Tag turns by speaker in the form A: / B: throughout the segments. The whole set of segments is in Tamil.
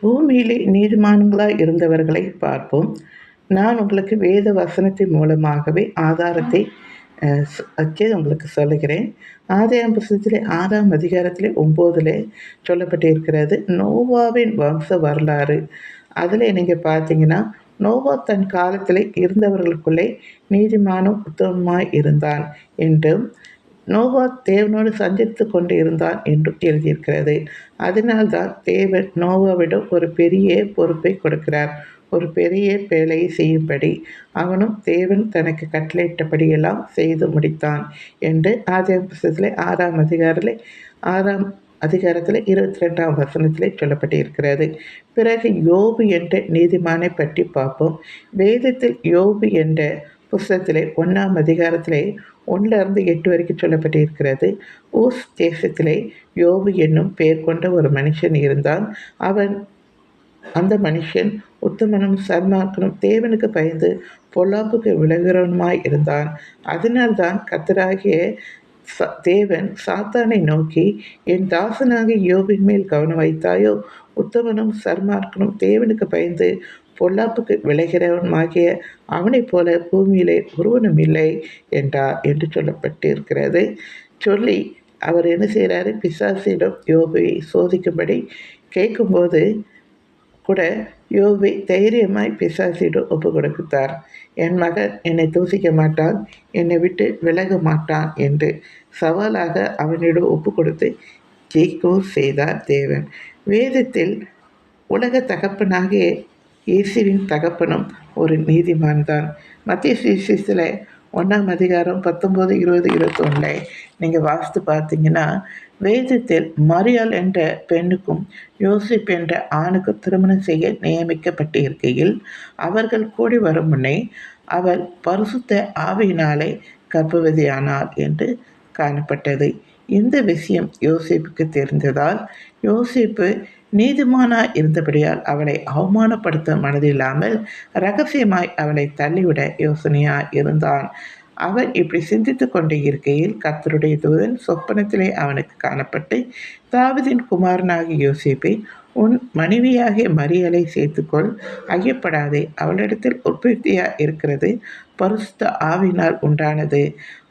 A: பூமியிலே நீதிமான்களாய் இருந்தவர்களை பார்ப்போம். நான் உங்களுக்கு வேத வசனத்தின் மூலமாகவே ஆதாரத்தை வச்சு உங்களுக்கு சொல்லுகிறேன். ஆதியாகமம் புஸ்தகத்திலே 6ஆம் அதிகாரத்திலே 9 சொல்லப்பட்டிருக்கிறது நோவாவின் வம்ச வரலாறு. அதில் நீங்கள் பார்த்தீங்கன்னா, நோவா தன் காலத்தில் இருந்தவர்களுக்குள்ளே நீதிமானும் உத்தமமாய் இருந்தான் என்றும், நோவா தேவனோடு சஞ்சரித்து கொண்டு இருந்தான் என்றும் எழுதியிருக்கிறது. அதனால்தான் தேவன் நோவாவிடம் ஒரு பெரிய பொறுப்பை கொடுக்கிறார். ஒரு பெரிய வேலையை செய்யும்படி அவனும் தேவன் தனக்கு கட்டளையிட்டபடியெல்லாம் செய்து முடித்தான் என்று ஆதியாகமம் புஸ்தகத்திலே 6ஆம் அதிகாரத்தில் 22ஆம் வசனத்திலே சொல்லப்பட்டிருக்கிறது. பிறகு யோபு என்ற நீதிமானை பற்றி பார்ப்போம். வேதத்தில் யோபு என்ற புஸ்தகத்திலே 1ஆம் அதிகாரத்திலே 1-8 வரைக்கும் சொல்லப்பட்டிருக்கிறது. ஊஸ் தேசத்திலே யோபு என்னும் பெயர் கொண்ட ஒரு மனுஷன் இருந்தான். அந்த மனுஷன் உத்தமனும் சன்மார்க்கனும் தேவனுக்கு பயந்து பொல்லாப்புக்கு விலகிறவனுமாய் இருந்தான். அதனால்தான் கர்த்தராகிய தேவன் சாத்தானை நோக்கி, என் தாசனாகிய யோபின் மேல் கவனம் வைத்தாயோ? உத்தமனும் சன்மார்க்கனும் தேவனுக்கு பயந்து பொல்லாப்புக்கு விளைகிறவனுமாகிய அவனைப் போல பூமியிலே ஒருவனும் இல்லை என்றார் என்று சொல்லப்பட்டிருக்கிறது. சொல்லி அவர் என்ன செய்கிறாரு? பிசாசிடம் யோபை சோதிக்கும்படி கேட்கும்போது கூட யோபை தைரியமாய் பிசாசிடம் ஒப்பு கொடுத்தார். என் மகன் என்னை தூசிக்க மாட்டான், என்னை விட்டு விலக மாட்டான் என்று சவாலாக அவனிடம் ஒப்பு கொடுத்து ஜெயிக்கவும் செய்தார் தேவன். வேதத்தில் உலக தகப்பனாகிய இயேசுவின் தகப்பனும் ஒரு நீதிமான் தான். மத்திய சுவிசேஷத்தில் 1ஆம் அதிகாரம் 19, 20, 21 நீங்கள் வாசித்து பார்த்தீங்கன்னா, வேதத்தில் மரியாள் என்ற பெண்ணுக்கும் யோசேப் என்ற ஆணுக்கும் திருமணம் செய்ய நியமிக்கப்பட்டிருக்கையில் அவர்கள் கூடி வரும் முன்னே அவள் பரிசுத்த ஆவியினாலே கர்ப்பவதியானாள் என்று காணப்பட்டது. இந்த விஷயம் யோசேப்புக்கு தெரிந்ததால் யோசேப்பு நீதிமானாய் இருந்தபடியால் அவளை அவமானப்படுத்த மனதில்லாமல் இரகசியமாய் அவளை தள்ளிவிட யோசனையாய் இருந்தான். அவன் இப்படி சிந்தித்து கொண்டே இருக்கையில் கர்த்தருடைய தூதன் சொப்பனத்திலே அவனுக்கு காணப்பட்டு, தாவீதின் குமாரனாகிய யோசேப்பை, உன் மனைவியாகிய மரியாளை சேர்த்துக்கொள், ஐயப்படாதே, அவளிடத்தில் உற்பத்தியா இருக்கிறது பரிசுத்த ஆவியினால் உண்டானது.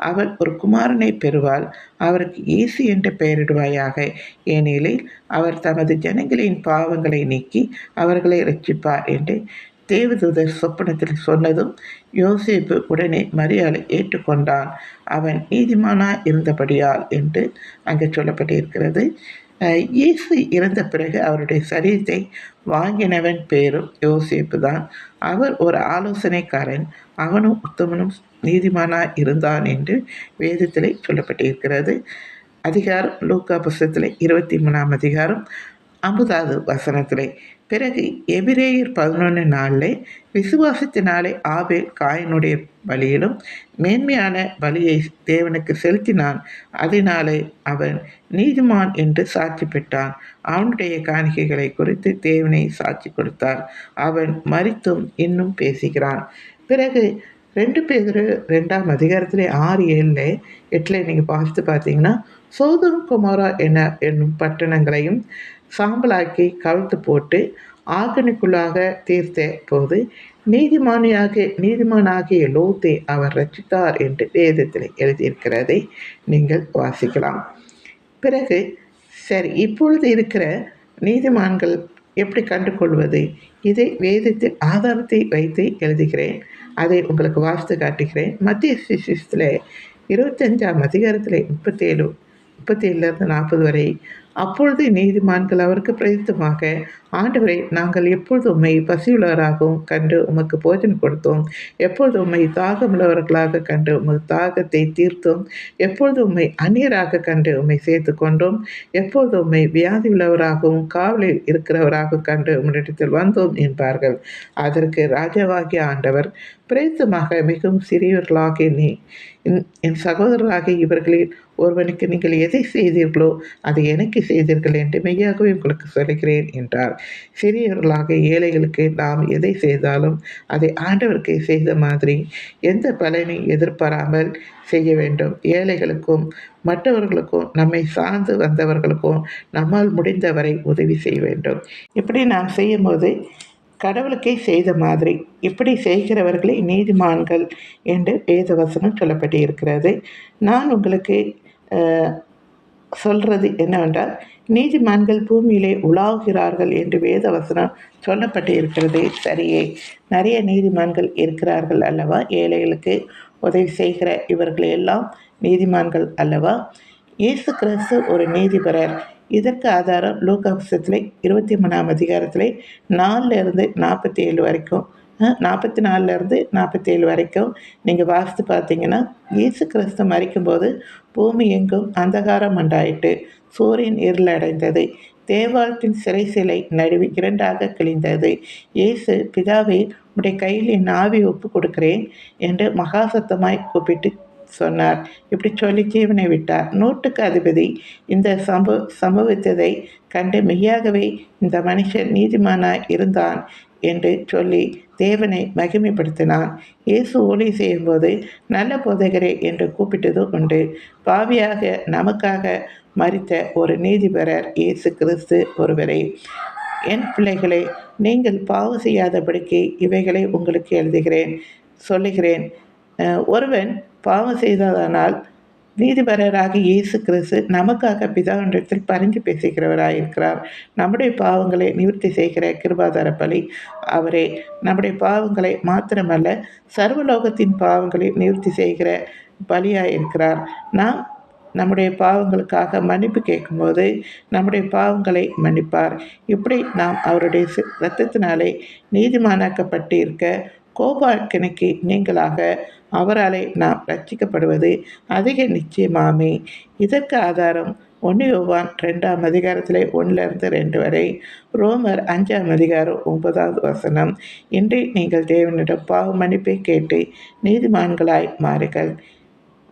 A: அவள் ஒரு குமாரனை பெறுவாள், அவருக்கு இயேசு என்று பெயரிடுவாயாக, ஏனெனில் அவர் தமது ஜனங்களின் பாவங்களை நீக்கி அவர்களை இரட்சிப்பார் என்று தேவதூதர் சொப்பனத்தில் சொன்னதும் யோசேப்பு உடனே மரியாளை ஏற்றுக்கொண்டான், அவன் நீதிமானாய் இருந்தபடியால் என்று அங்கே சொல்லப்பட்டிருக்கிறது. இயேசு இறந்த பிறகு அவருடைய சரீரத்தை வாங்கினவன் பேரும் யோசேப்பு தான். அவர் ஒரு ஆலோசனைக்காரன், அவனும் உத்தமனும் நீதிமானாய் இருந்தான் என்று வேதத்திலே சொல்லப்பட்டிருக்கிறது. அதிகாரம் லூக்கா புஸ்தகத்திலே 23ஆம் அதிகாரம் 50வது வசனத்திலே, பிறகு எபிரேயர் 11:4 விசுவாசத்தினாலே ஆபேல் காயினுடைய பலியிலும் மேன்மையான பலியை தேவனுக்கு செலுத்தினான், அதனாலே அவன் நீதிமான் என்று சாட்சி பெற்றான். அவனுடைய காணிக்கைகளை குறித்து தேவனை சாட்சி கொடுத்தார். அவன் மரித்தும் இன்னும் பேசுகிறான். பிறகு 2 பேதுரு 2ஆம் அதிகாரத்திலே 6, 7, 8 நீங்கள் பார்த்து பார்த்தீங்கன்னா, சோதோம் கொமோரா என்னும் பட்டணங்களையும் சாம்பலாக்கி கவிழ்த்து போட்டு ஆக்கனுக்குள்ளாக தீர்த்த போது நீதிமானாகிய லோத்தை அவர் ரட்சித்தார் என்று வேதத்தில் எழுதியிருக்கிறதை நீங்கள் வாசிக்கலாம். பிறகு சரி, இப்பொழுது இருக்கிற நீதிமான்கள் எப்படி கண்டுகொள்வது? இதை வேதத்தில் ஆதாரத்தை வைத்து எழுதுகிறேன், அதை உங்களுக்கு வாசித்து காட்டுகிறேன். மத்திய சுவிசேஷத்தில் 25ஆம் அதிகாரத்தில் 37 40 வரை, அப்பொழுது நீதிமான்கள் அவருக்கு பிரயுத்தமாக, ஆண்டவரே, நாங்கள் எப்பொழுது உம்மை பசியுள்ளவராகவும் கண்டு உமக்கு போஜனம் கொடுத்தோம், எப்பொழுது உம்மை தாகமுள்ளவர்களாக கண்டு உமது தாகத்தை தீர்த்தோம், எப்பொழுது உம்மை அந்நியராக கண்டு உம்மை சேர்த்து கொண்டோம், எப்பொழுது உம்மை வியாதி உள்ளவராகவும் காவலில் இருக்கிறவராக கண்டு உம்மிடத்தில் வந்தோம் என்பார்கள். அதற்கு ராஜாவாகிய ஆண்டவர், பிரயுத்தமாக மிகவும் சிறியவர்களாகிய என் சகோதரராகிய இவர்களில் ஒருவனுக்கு நீங்கள் எதை செய்தீர்களோ அதை எனக்கு செய்தீர்கள் என்று மெய்யாகவே உங்களுக்கு சொல்கிறேன் என்றார். சிறியவர்களாக ஏழைகளுக்கு நாம் எதை செய்தாலும் அதை ஆண்டவருக்கு செய்த மாதிரி எந்த பலனை எதிர்பாராமல் செய்ய வேண்டும். ஏழைகளுக்கும் மற்றவர்களுக்கும் நம்மை சார்ந்து வந்தவர்களுக்கும் நம்மால் முடிந்தவரை உதவி செய்ய வேண்டும். இப்படி நாம் செய்யும்போது கடவுளுக்கே செய்த மாதிரி இப்படி செய்கிறவர்களை நீதிமான்கள் என்று வேதவசனம் சொல்லப்பட்டு இருக்கிறது. நான் உங்களுக்கு சொல்கிறது என்னவென்றால், நீதிமான்கள் பூமியிலே உலாவுகிறார்கள் என்று வேதவசனம் சொல்லப்பட்டு இருக்கிறது சரியே. நிறைய நீதிமான்கள் இருக்கிறார்கள் அல்லவா? ஏழைகளுக்கு உதவி செய்கிற இவர்கள் எல்லாம் நீதிமான்கள் அல்லவா? இயேசு கிறிஸ்து ஒரு நீதிபரர். இதற்கு ஆதாரம் லூக்கா புத்தகத்திலே 23ஆம் அதிகாரத்திலே 4லிருந்து 47 வரைக்கும் 44லேருந்து 47 வரைக்கும் நீங்கள் வாசித்து பார்த்தீங்கன்னா, இயேசு கிறிஸ்து மரிக்கும்போது பூமி எங்கும் அந்தகாரம் உண்டாயிட்டு, சூரியன் இருளடைந்தது, தேவாலயத்தின் சிறை சிலை நடுவி 2ஆக கிழிந்தது. இயேசு, பிதாவே, உடைய கையில் என் ஆவியை ஒப்பு கொடுக்கிறேன் என்று மகாசத்தமாய் கூப்பிட்டு சொன்னார். இப்படி சொல்லி ஜீவனை விட்டார். நூற்றுக்கு அதிபதி இந்த சம்பவித்ததை கண்டு மெய்யாகவே இந்த மனுஷன் நீதிமானாய் இருந்தான் என்று சொல்லி தேவனை மகிமைப்படுத்தினான். இயேசு ஊழி செய்யும்போது நல்ல போதகரே என்று கூப்பிட்டதும் உண்டு. பாவியாக நமக்காக மரித்த ஒரு நீதிபரர் இயேசு கிறிஸ்து ஒருவரே. என் பிள்ளைகளே, நீங்கள் பாவம் செய்யாதபடிக்கு இவைகளை உங்களுக்கு எழுதுகிறேன் சொல்லுகிறேன். ஒருவன் பாவம் செய்ததானால் நீதிபரராக இயேசு கிறிஸ்து நமக்காக பிதாவினிடத்தில் பரிந்து பேசுகிறவராயிருக்கிறார். நம்முடைய பாவங்களை நிவர்த்தி செய்கிற கிருபாதார பலி அவரே. நம்முடைய பாவங்களை மாத்திரமல்ல, சர்வலோகத்தின் பாவங்களை நிவர்த்தி செய்கிற பலியாயிருக்கிறார். நாம் நம்முடைய பாவங்களுக்காக மன்னிப்பு கேட்கும்போது நம்முடைய பாவங்களை மன்னிப்பார். இப்படி நாம் அவருடைய இரத்தத்தினாலே நீதிமானாக்கப்பட்டு இருக்க கோபாக்கினைக்கு நீங்களாக அவராலே நாம் ரட்சிக்கப்படுவது அதிக நிச்சயமாமே. இதற்கு ஆதாரம் 1 யோவான் 2ஆம் அதிகாரத்திலே 1லிருந்து 2 வரை, ரோமர் 5ஆம் அதிகாரம் 9வது வசனம். இன்று நீங்கள் தேவனிடம் பாவ மன்னிப்பை கேட்டு நீதிமான்களாய் மாறுங்கள்.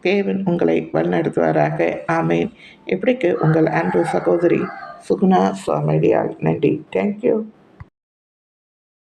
A: தேவன் உங்களை வழிநடத்துவாராக. ஆமேன். இப்படிக்கு உங்கள் அன்பு சகோதரி சுகுணா சுவாமியால். நன்றி. தேங்க்யூ.